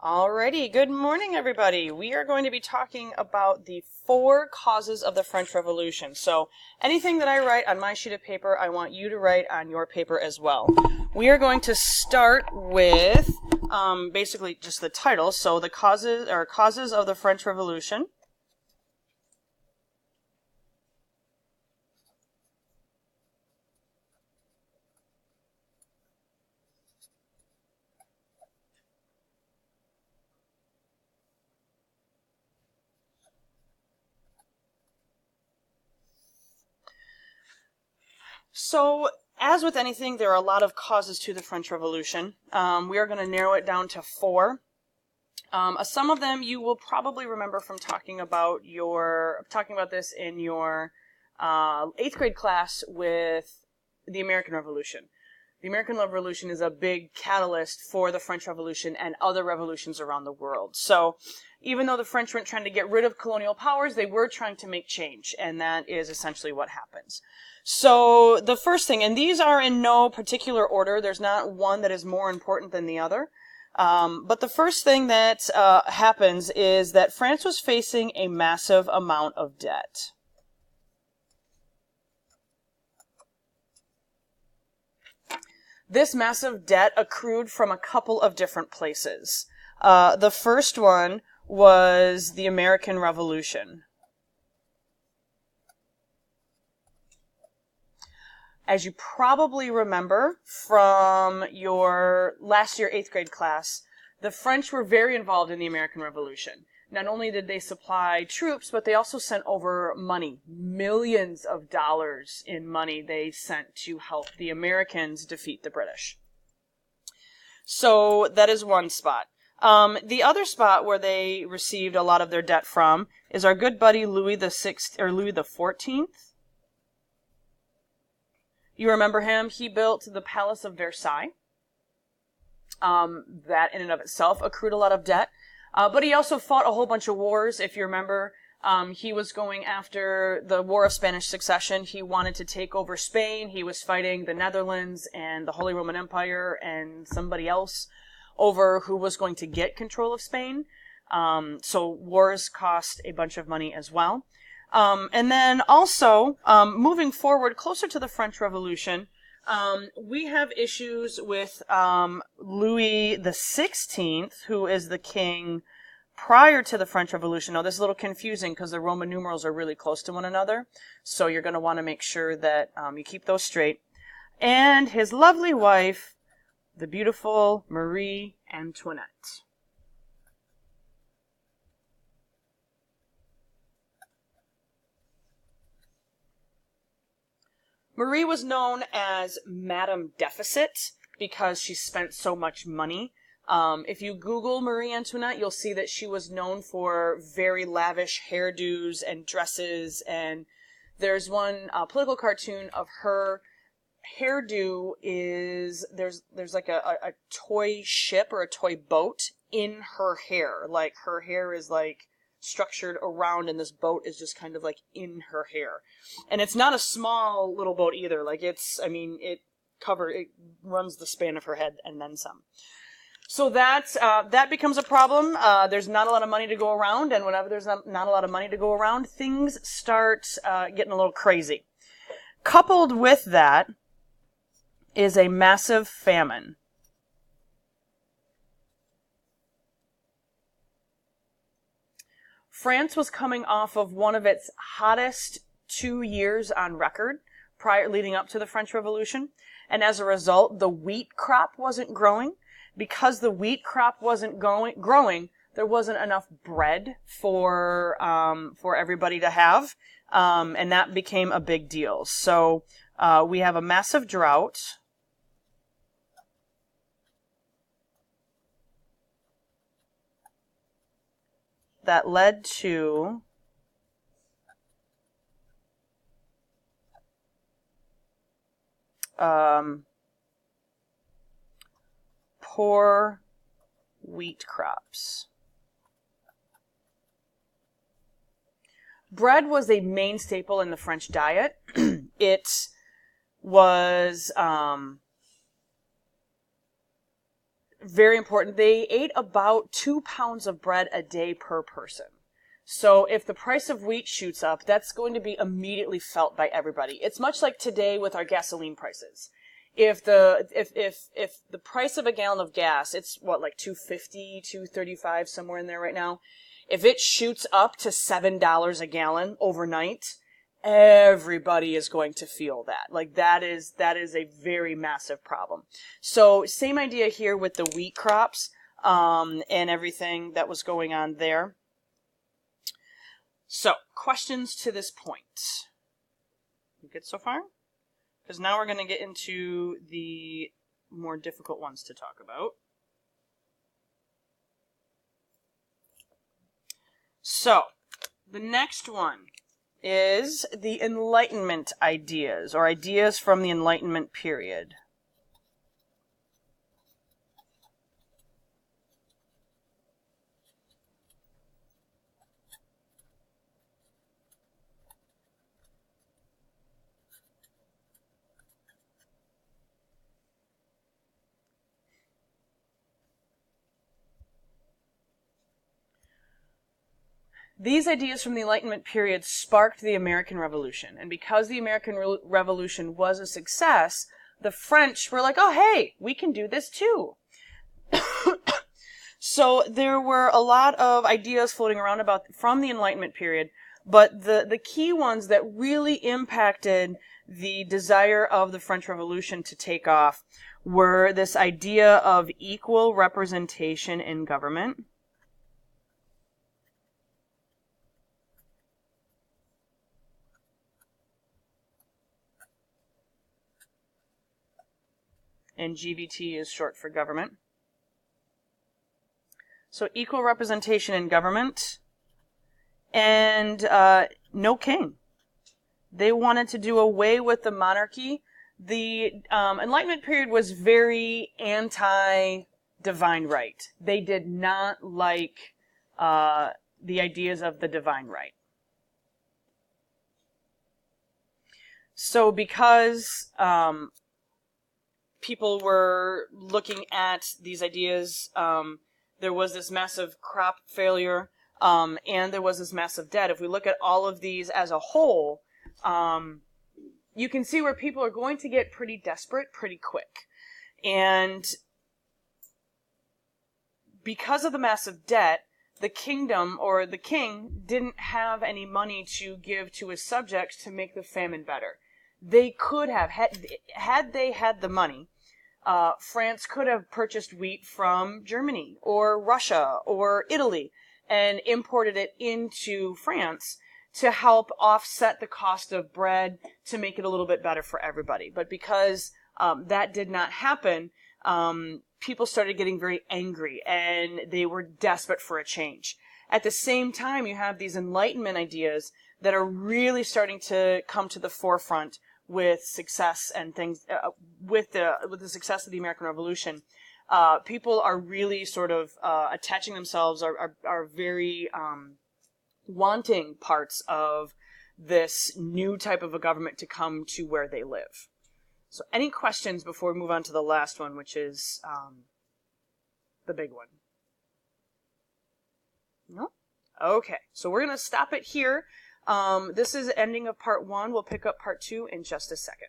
Alrighty, good morning everybody. We are going to be talking about the 4 causes of the French Revolution. So anything that I write on my sheet of paper, I want you to write on your paper as well. We are going to start with basically just the title. So the causes of the French Revolution. So, as with anything, there are a lot of causes to the French Revolution. We are going to narrow it down to 4. Some of them you will probably remember from talking about this in your 8th grade class with the American Revolution. The American Revolution is a big catalyst for the French Revolution and other revolutions around the world. So, even though the French weren't trying to get rid of colonial powers, they were trying to make change, and that is essentially what happens. So the first thing, and these are in no particular order, there's not one that is more important than the other, but the first thing that happens is that France was facing a massive amount of debt. This massive debt accrued from a couple of different places. The first one was the American Revolution. As you probably remember from your last year 8th grade class, the French were very involved in the American Revolution. Not only did they supply troops, but they also sent over money. Millions of dollars in money they sent to help the Americans defeat the British. So that is one spot. The other spot where they received a lot of their debt from is our good buddy Louis XIV. You remember him? He built the Palace of Versailles. That in and of itself accrued a lot of debt. But he also fought a whole bunch of wars. If you remember, he was going after the War of Spanish Succession. He wanted to take over Spain. He was fighting the Netherlands and the Holy Roman Empire and somebody else over who was going to get control of Spain. So wars cost a bunch of money as well. And then also, moving forward closer to the French Revolution, we have issues with Louis XVI, who is the king prior to the French Revolution. Now, this is a little confusing because the Roman numerals are really close to one another, so you're going to want to make sure that you keep those straight. And his lovely wife, the beautiful Marie Antoinette. Marie was known as Madame Deficit because she spent so much money. If you Google Marie Antoinette, you'll see that she was known for very lavish hairdos and dresses, and there's one political cartoon of her hairdo is, there's like a toy ship or a toy boat in her hair. Like, her hair is like structured around, and this boat is just kind of like in her hair. And it's not a small little boat either. Like, it runs the span of her head and then some. So that becomes a problem. There's not a lot of money to go around, and whenever there's not a lot of money to go around, things start getting a little crazy. Coupled with that is a massive famine. France was coming off of one of its hottest 2 years on record leading up to the French Revolution. And as a result, the wheat crop wasn't growing. Because the wheat crop wasn't growing, there wasn't enough bread for everybody to have. And that became a big deal. So we have a massive drought. That led to poor wheat crops. Bread was a main staple in the French diet. It was very important. They ate about 2 pounds of bread a day per person. So if the price of wheat shoots up, that's going to be immediately felt by everybody. It's much like today with our gasoline prices. If the price of a gallon of gas, it's what, like $2.50, $2.35, somewhere in there right now. If it shoots up to $7 a gallon overnight, everybody is going to feel that. Like that is a very massive problem. So same idea here with the wheat crops, and everything that was going on there. So, questions to this point? You good so far? Because now we're going to get into the more difficult ones to talk about. So, the next one is the Enlightenment ideas, or ideas from the Enlightenment period. These ideas from the Enlightenment period sparked the American Revolution. And because the American Revolution was a success, the French were like, oh, hey, we can do this too. So there were a lot of ideas floating around from the Enlightenment period, but the key ones that really impacted the desire of the French Revolution to take off were this idea of equal representation in government, and GVT is short for government. So equal representation in government, and no king. They wanted to do away with the monarchy. The Enlightenment period was very anti-divine right. They did not like the ideas of the divine right. So because people were looking at these ideas, there was this massive crop failure, and there was this massive debt. If we look at all of these as a whole, you can see where people are going to get pretty desperate pretty quick. And because of the massive debt, the kingdom, or the king, didn't have any money to give to his subjects to make the famine better. They could have, had they had the money, France could have purchased wheat from Germany or Russia or Italy and imported it into France to help offset the cost of bread to make it a little bit better for everybody. But because that did not happen, people started getting very angry and they were desperate for a change. At the same time, you have these Enlightenment ideas that are really starting to come to the forefront with success and things, with the success of the American Revolution. People are really sort of attaching themselves, are very wanting parts of this new type of a government to come to where they live. So any questions before we move on to the last one, which is the big one? No? Okay, so we're going to stop it here. This is the ending of part 1. We'll pick up part 2 in just a second.